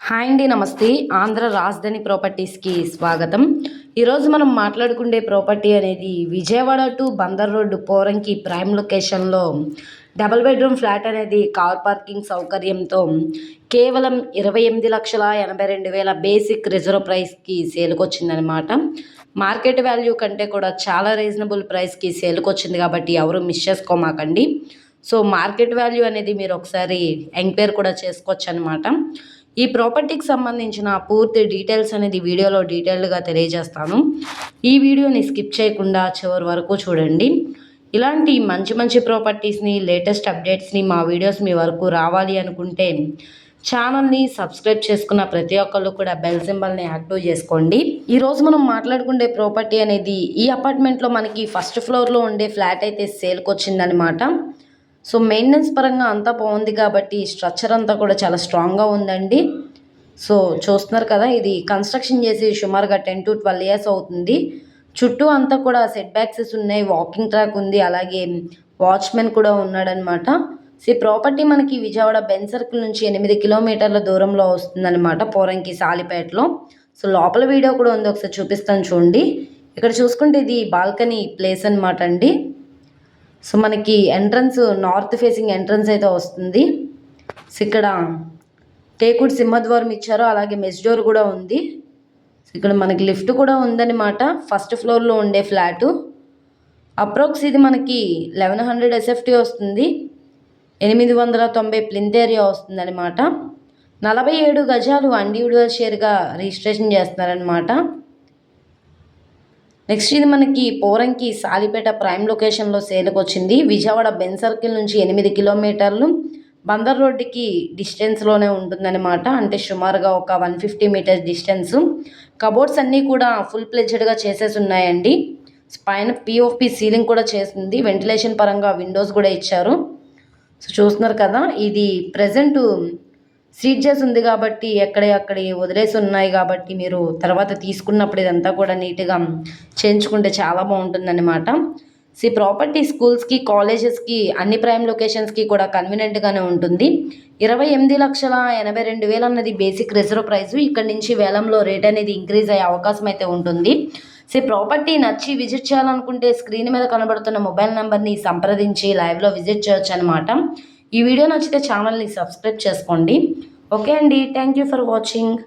Hi అండి, నమస్తే. ఆంధ్ర రాజధాని ప్రాపర్టీస్కి స్వాగతం. ఈరోజు మనం మాట్లాడుకునే ప్రాపర్టీ అనేది Vijayawada to Bandar road Poranki prime లొకేషన్లో డబుల్ బెడ్రూమ్ ఫ్లాట్ అనేది కార్ పార్కింగ్ సౌకర్యంతో కేవలం 28,82,000 బేసిక్ రిజర్వ్ ప్రైస్కి సేల్కి వచ్చిందనమాట. మార్కెట్ వాల్యూ కంటే కూడా చాలా రీజనబుల్ ప్రైస్కి సేల్కి వచ్చింది కాబట్టి ఎవరు మిస్ చేసుకోమాకండి. సో మార్కెట్ వాల్యూ అనేది మీరు ఒకసారి ఎంక్వైరీ కూడా చేసుకోవచ్చు అనమాట. ఈ ప్రాపర్టీకి సంబంధించిన పూర్తి డీటెయిల్స్ అనేది వీడియోలో డీటెయిల్డ్గా తెలియజేస్తాను. ఈ వీడియోని స్కిప్ చేయకుండా చివరి వరకు చూడండి. ఇలాంటి మంచి మంచి ప్రాపర్టీస్ని, లేటెస్ట్ అప్డేట్స్ని, మా వీడియోస్ మీ వరకు రావాలి అనుకుంటే ఛానల్ని సబ్స్క్రైబ్ చేసుకున్న ప్రతి ఒక్కళ్ళు కూడా బెల్ సింబల్ని యాక్టివ్ చేసుకోండి. ఈరోజు మనం మాట్లాడుకునే ప్రాపర్టీ అనేది ఈ అపార్ట్మెంట్లో మనకి ఫస్ట్ ఫ్లోర్లో ఉండే ఫ్లాట్ అయితే సేల్కి వచ్చిందనమాట. సో మెయింటెనెన్స్ పరంగా అంతా బాగుంది కాబట్టి స్ట్రక్చర్ అంతా కూడా చాలా స్ట్రాంగ్గా ఉందండి. సో చూస్తున్నారు కదా, ఇది కన్స్ట్రక్షన్ చేసి సుమారుగా 10 to 12 years అవుతుంది. చుట్టూ అంతా కూడా సెట్ బ్యాక్సెస్ ఉన్నాయి, వాకింగ్ ట్రాక్ ఉంది, అలాగే వాచ్మెన్ కూడా ఉన్నాడనమాట. సో ఈ ప్రాపర్టీ మనకి విజయవాడ బెన్ సర్కిల్ నుంచి 8 kilometers దూరంలో వస్తుందన్నమాట, పోరంకి సాలిపేటలో. సో లోపల వీడియో కూడా ఉంది, ఒకసారి చూపిస్తాను చూడండి. ఇక్కడ చూసుకుంటే ఇది బాల్కనీ ప్లేస్ అనమాట అండి. సో మనకి ఎంట్రన్స్ నార్త్ ఫేసింగ్ ఎంట్రన్స్ అయితే వస్తుంది. సో ఇక్కడ టేకుడ్ సింహద్వారం ఇచ్చారు, అలాగే మెస్ డోర్ కూడా ఉంది. సో ఇక్కడ మనకి లిఫ్ట్ కూడా ఉందన్నమాట. ఫస్ట్ ఫ్లోర్లో ఉండే ఫ్లాటు అప్రాక్స్ ఇది మనకి 1100 SFT వస్తుంది, 890 ప్లింత్ ఏరియా వస్తుంది అనమాట. 47 గజాలు ఇండివిజువల్ షేర్గా రిజిస్ట్రేషన్ చేస్తున్నారనమాట. నెక్స్ట్ ఇది మనకి పోరంకి సాలిపేట ప్రైమ్ లొకేషన్లో సేల్కి వచ్చింది. విజయవాడ బెన్ సర్కిల్ నుంచి 8 kilometers బందర్ రోడ్డుకి డిస్టెన్స్లోనే ఉంటుందన్నమాట. అంటే సుమారుగా ఒక 150 meters డిస్టెన్స్. కబోర్డ్స్ అన్నీ కూడా ఫుల్ ప్లెడ్జ్డ్గా చేసేసి ఉన్నాయండి. పైన POP సీలింగ్ కూడా చేసింది, వెంటిలేషన్ పరంగా విండోస్ కూడా ఇచ్చారు. సో చూస్తున్నారు కదా, ఇది ప్రజెంట్ సీట్ చేసి ఉంది కాబట్టి అక్కడి వదిలేసి ఉన్నాయి కాబట్టి మీరు తర్వాత తీసుకున్నప్పుడు ఇదంతా కూడా నీట్గా చేయించుకుంటే చాలా బాగుంటుందన్నమాట. సో ఈ ప్రాపర్టీ స్కూల్స్కి, కాలేజెస్కి, అన్ని ప్రైమ్ లొకేషన్స్కి కూడా కన్వీనియంట్గానే ఉంటుంది. 28,82,000 అన్నది బేసిక్ రిజర్వ్ ప్రైస్. ఇక్కడ నుంచి వేలంలో రేట్ అనేది ఇంక్రీజ్ అయ్యే అవకాశం అయితే ఉంటుంది. సో ఈ ప్రాపర్టీ నచ్చి విజిట్ చేయాలనుకుంటే స్క్రీన్ మీద కనబడుతున్న మొబైల్ నెంబర్ని సంప్రదించి లైవ్లో విజిట్ చేయొచ్చు అనమాట. ఈ వీడియో నచ్చితే ఛానల్ని సబ్స్క్రైబ్ చేసుకోండి. ఓకే అండి, థ్యాంక్ యూ ఫర్ వాచింగ్.